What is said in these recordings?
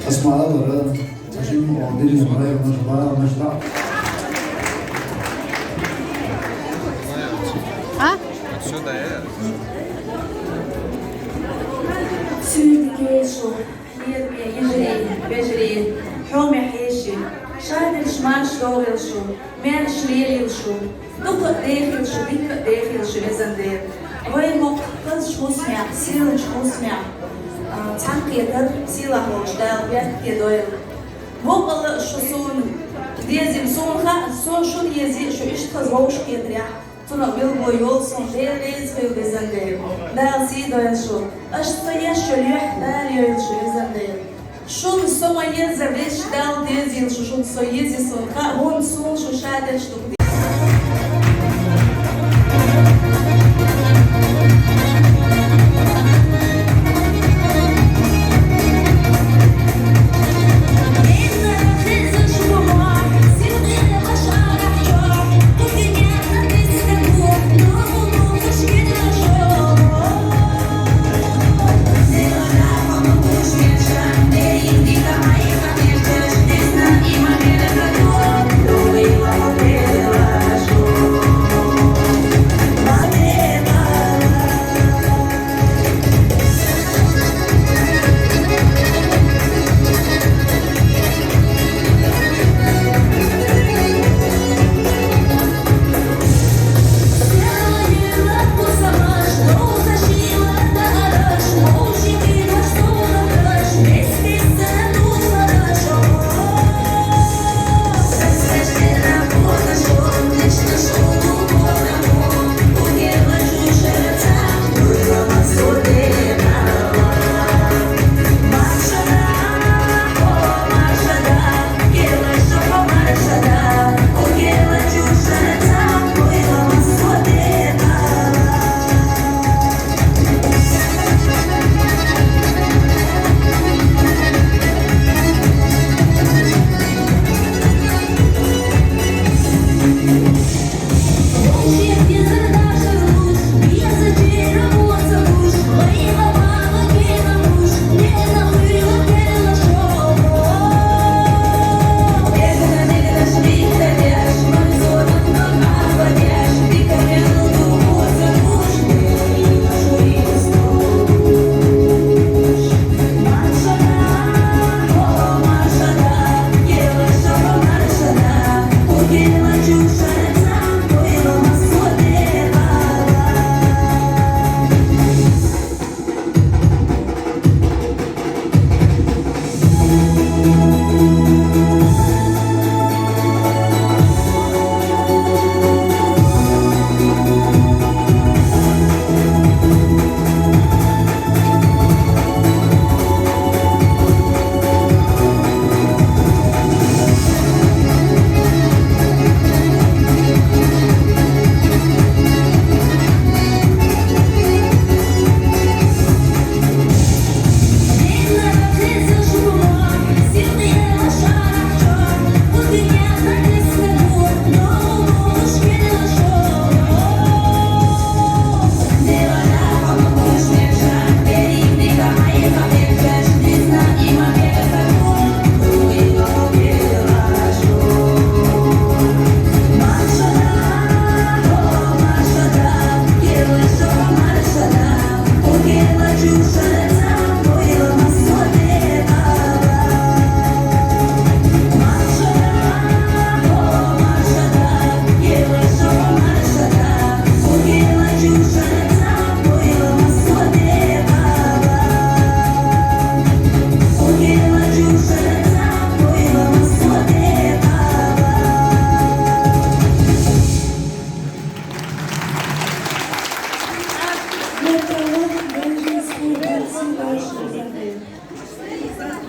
أسمع هذا تشيم وعديني مرايا مجرى Отсюда Sürdikleşo, yirmi, bejri, حومي حيشي، شاهد الشمال شلوغل شو، مين شليل شو، دقق داخل شو، دقق داخل شو إذن دير، وين مق قز شو سمع، سيل شو سمع، تحقي در سيلا هوش دال بيت كدويل، وقل شو سون ديزي سون خا سون شو ديزي شو إيش تزوج كدريا. Toen wil ik wel zo'n heel lees veel bezenden. Daar zie je zo. Als je شلوح daar je zo bezenden. Schon so mal jetzt erwischt da diese schon so jetzt so und so schade Stück.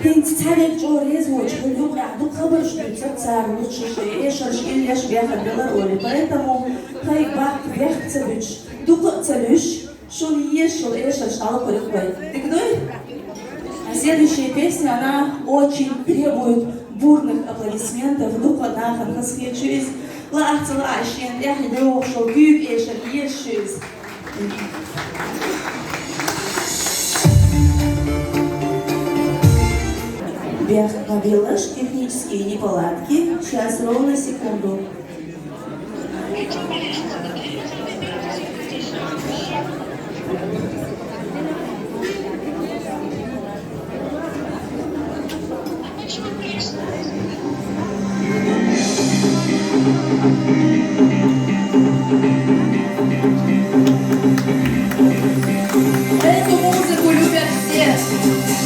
Пинцалек жорез моч, люк аду хабар что цар лучше эшаш ильяш бяха белароли. Поэтому хай бак бях цалюш, дук цалюш, шул ешул эшаш алкоголь. Ты кто? А следующая песня, она очень требует бурных аплодисментов. Дук ладахан хасхечуз, лахцела ашен, яхидео шул гюб эшаш ешуз. появилась технические неполадки. Сейчас ровно секунду. Эту музыку любят все.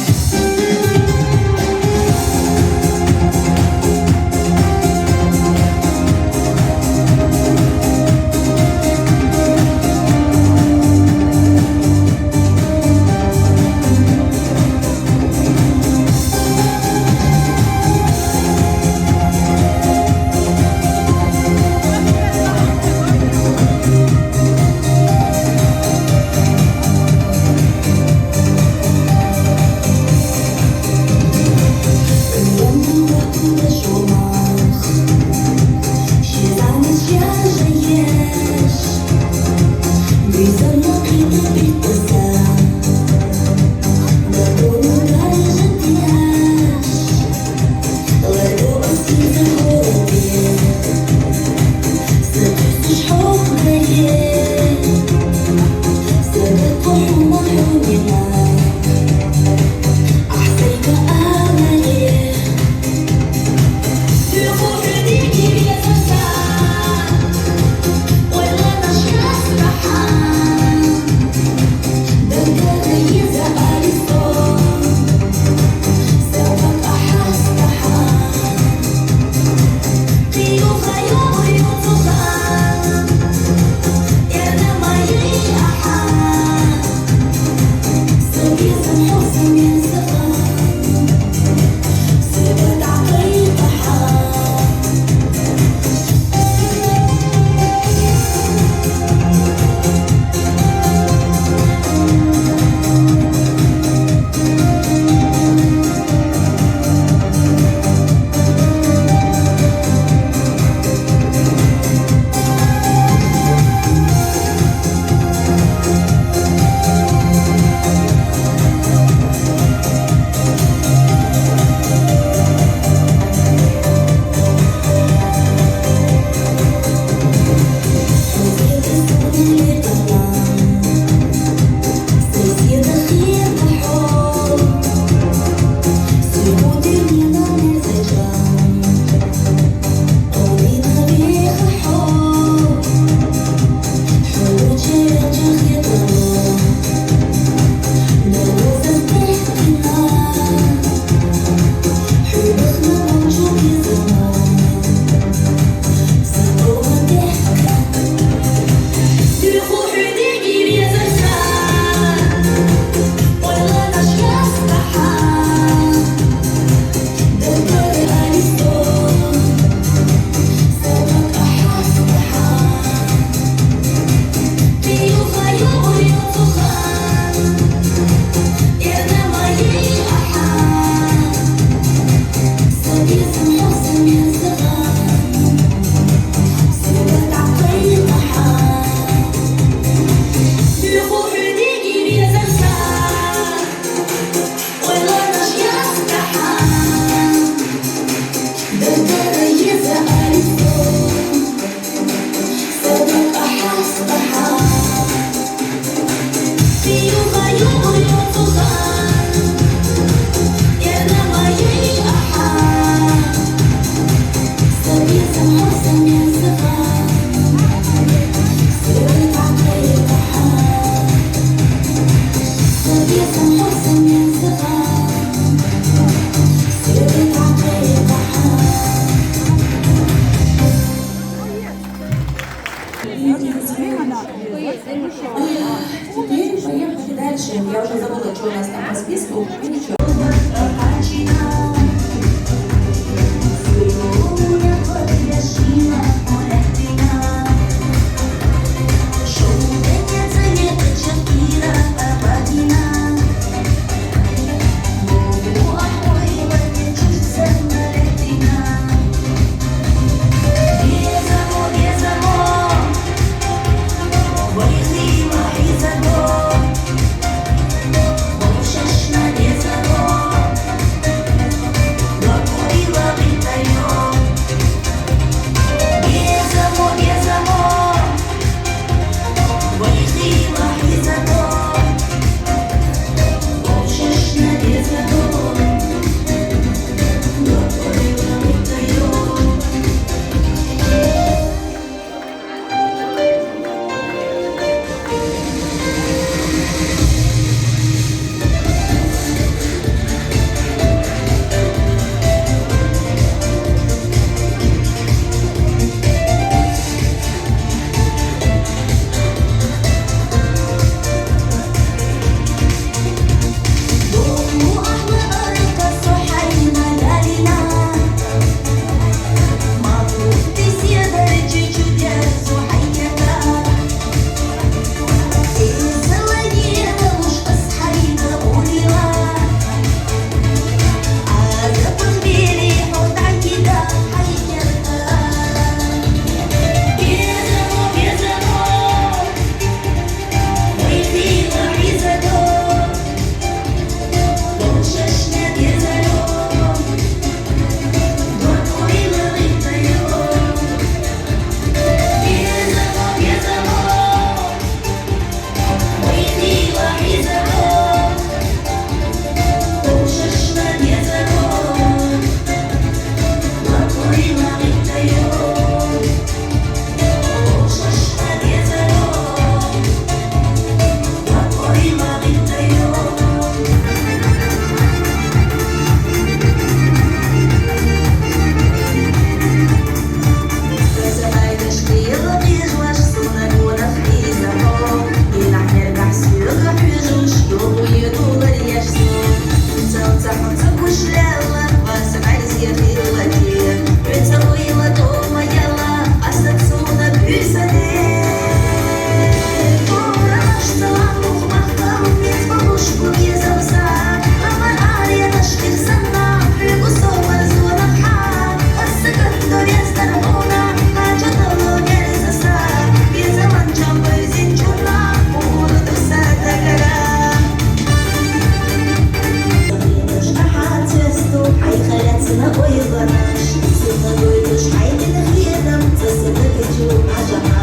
سنة ويغناش سنة ويغناش حياتنا خيانة تسنة تجوم عجمة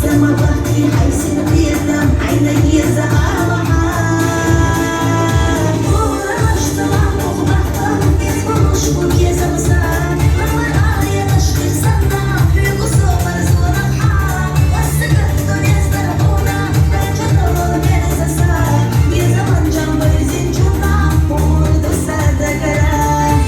سما بحكي حي سنة خيانة عينا يزعى معاه وراش طلع مخبحة يزبوش بوكي زمسان لما الآية تشكيل سنة في قصوم رزونا بحار والسكت دنيا استرحونا بجد الله كنسة سار يزمن جنب يزين جونا ومرد السادة كلام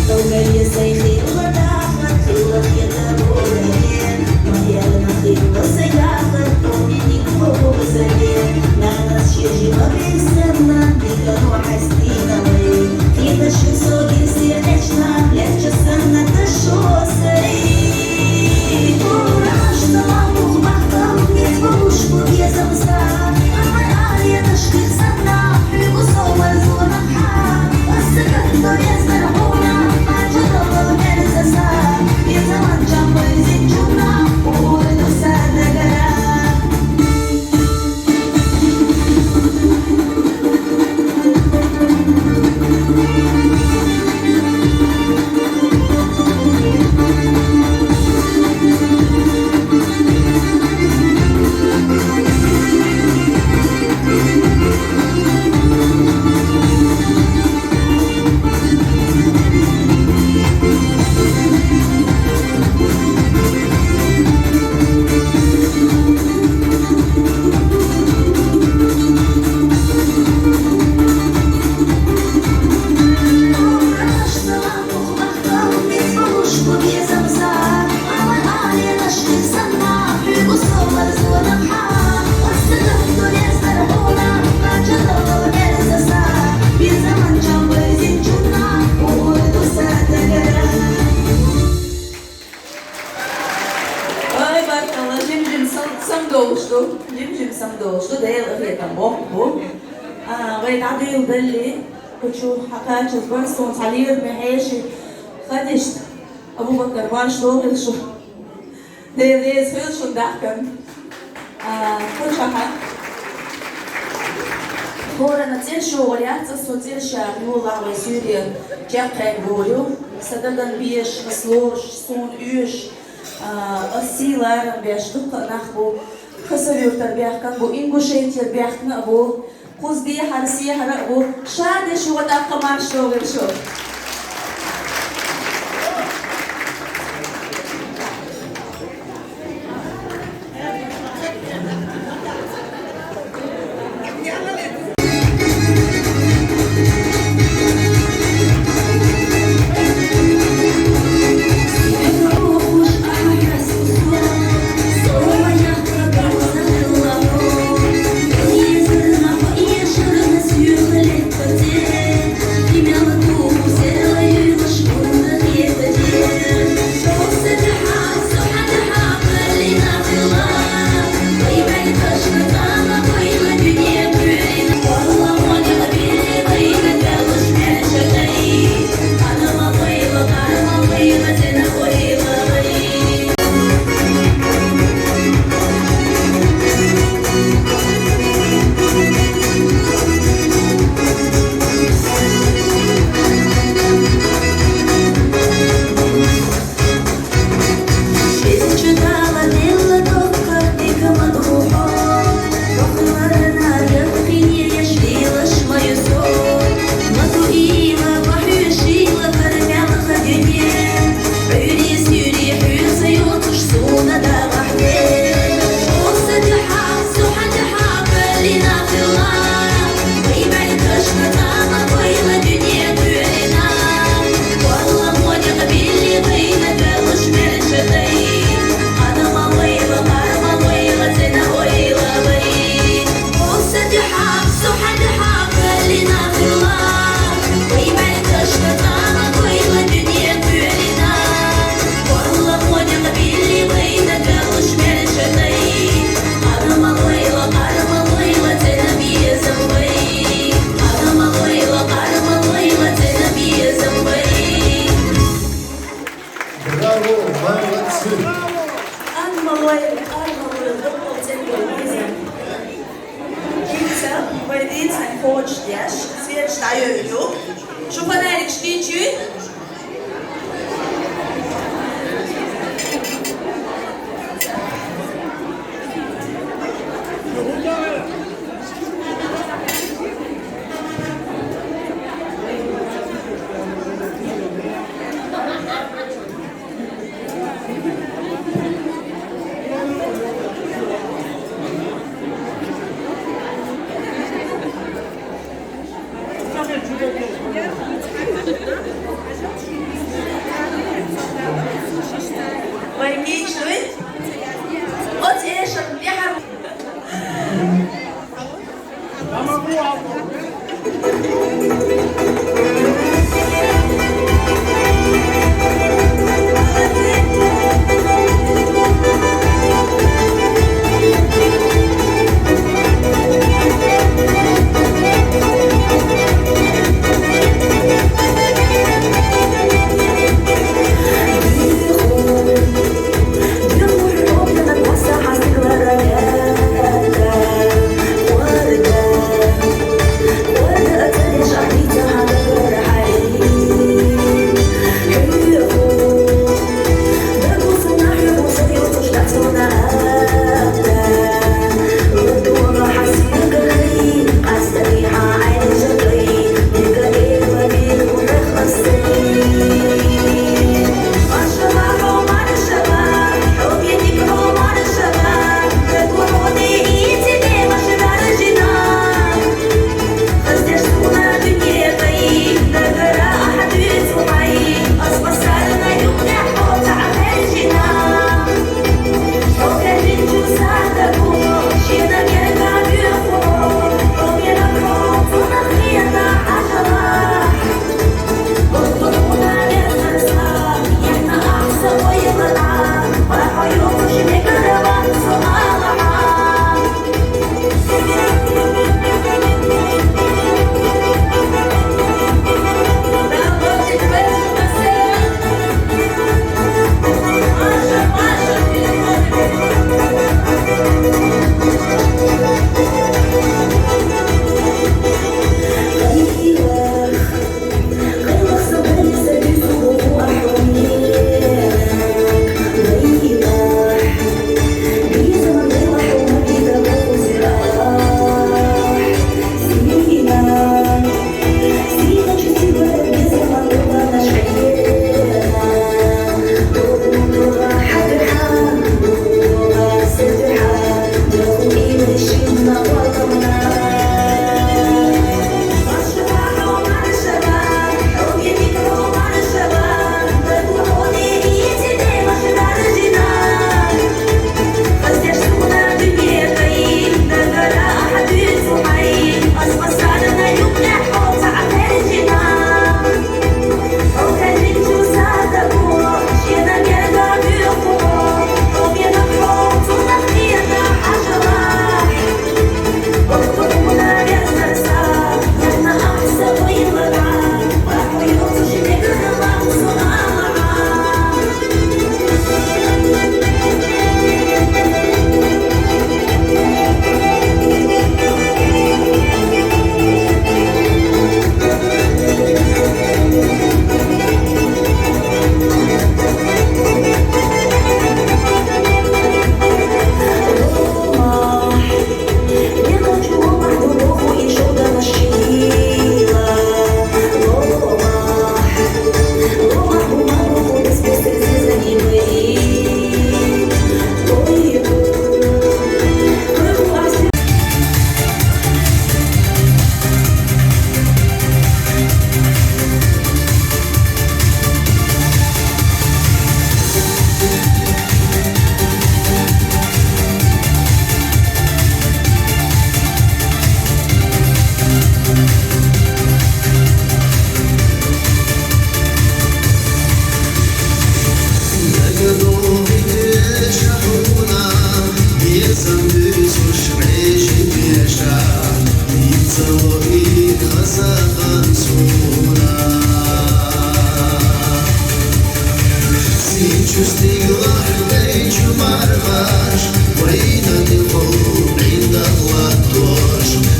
طوغي سيخي غداخل خيوة يدابولين مهيال نخيل وسياخل طونيني كوهو بزلين نانس شيجي مبيسنا نيكانو حستينا وي خيطة شمسو جنسي عشنا لفش السنة تشوسي وراش طلع مخبحة يتبوش بوكي زمسان أما الآية تشكيل سنة في قصوم رزونا بحار والسكت دنيا زرعونا عجل الله كنسة سار يزمن جنب يزين جونا ومرد السادة كلام وراش طلع مخبحة يتبوش بوكي زمسان أما الآية تشكيل سنة في قصوم رزونا بحار والسكت دنيا زرعونا عجل الله كنسة سار يزمن جنب يزين جونا ومرد السادة كلام Ay barkallah, jim sam doğuştu. Jim sam doğuştu. Değil ıhyetan bu. ويتعديل باللي وتشوف حكاية برسون صغير محيشي خدشت أبو بكر باش دوغل شو ديز فيل شو ضحكن كل شحن هورا نتيل شو وليات تصوتيل شاك نولا وسوريا جاقين بوليو سددن بيش غسلوش سون يوش أسيلارن بيش دقا نخبو خسريوتر بيحكن بو إنغوشيتير بيحكن أبو قصدي حرسي حرقو شاد شو وتبقى مع الشغل شو Имя euro. Schon von einem Stück. Weil geht schön. Und er schon, wir haben.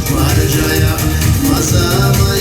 Marjaya, Masama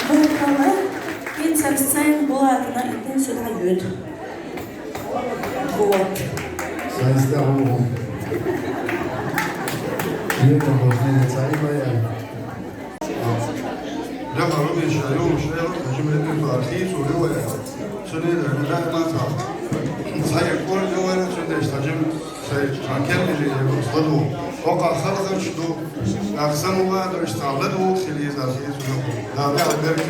Бұл қала, мен сәрістайын бұл атына етін сүт айыд. Вот. Sei es darum. Hier noch eine Zeit bei ده قانون الشرعي والمشرع جملة الترخيص ورواية سنة لا نصاب صحيح كل رواية سنة يستجم سيتركب اللي يصدره وقع خلقا شدو أقسموا بعد استعبدوا خليه ترخيص لا بعد ذلك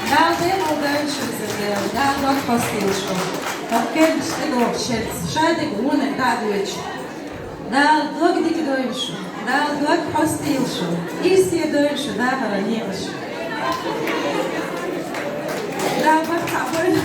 Dál délogánysőzőnél, dál nagypasztilsó, a kedves tegó, sec, sájdeg, unek, dál dőcs. Dál dogdik dőcs, Duak Hostilschu, Irsie Deutsche, Dahara Nietzsche. Da war Kabel.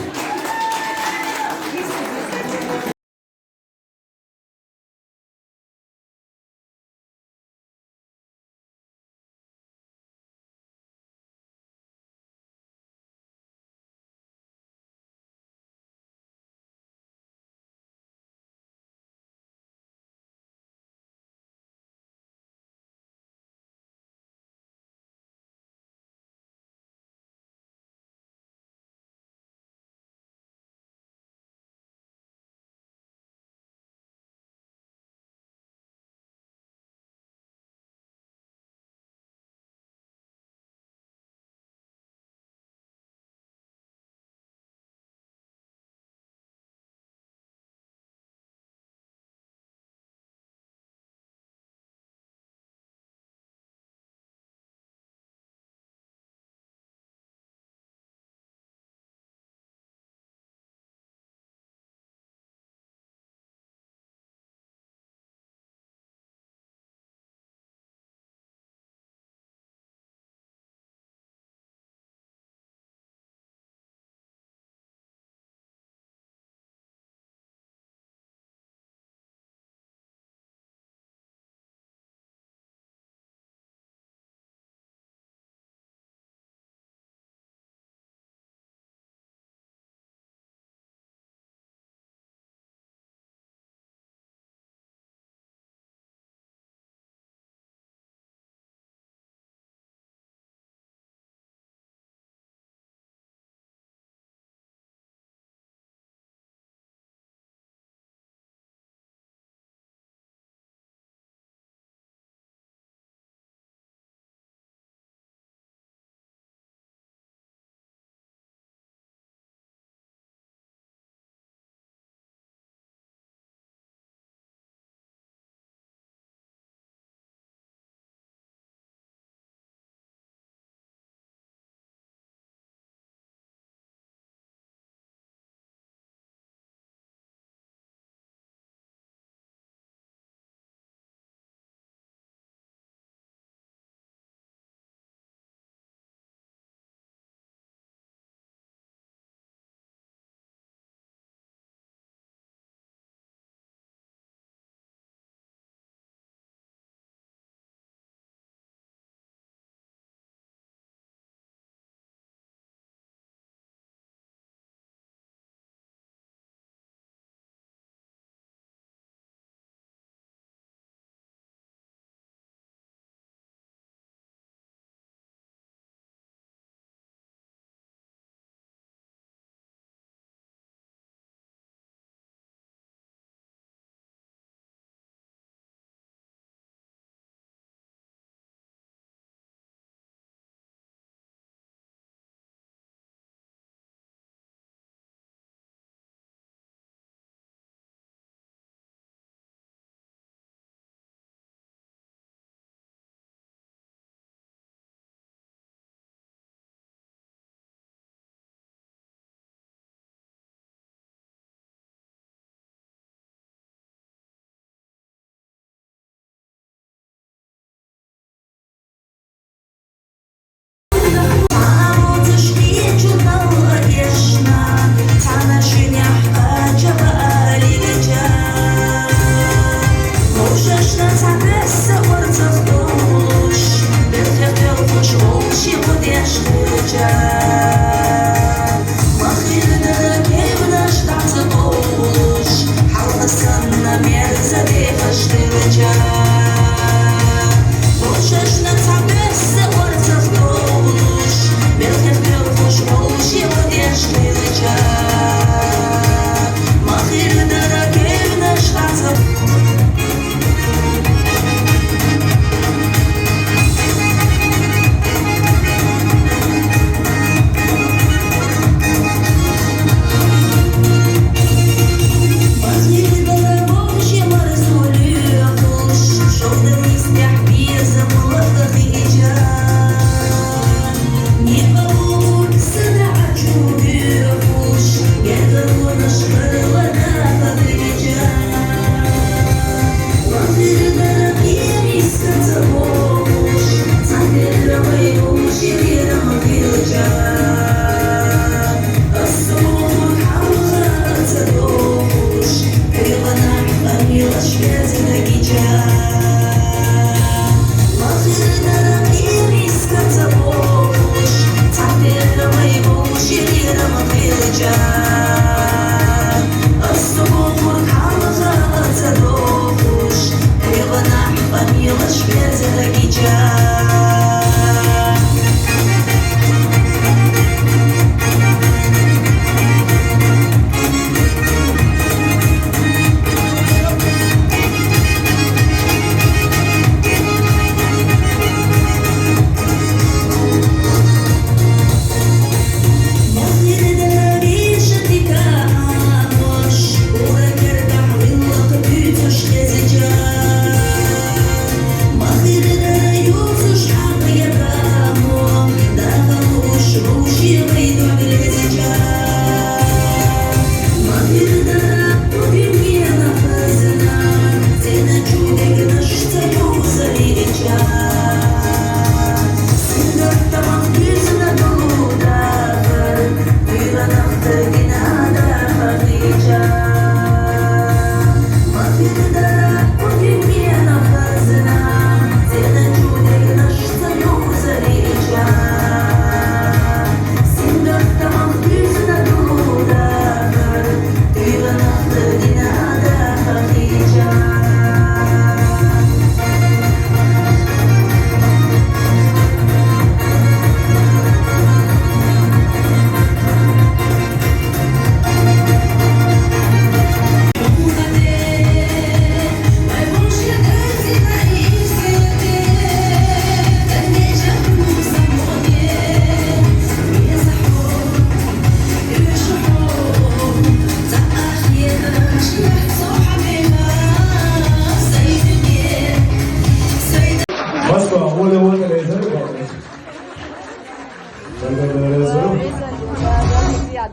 Ja,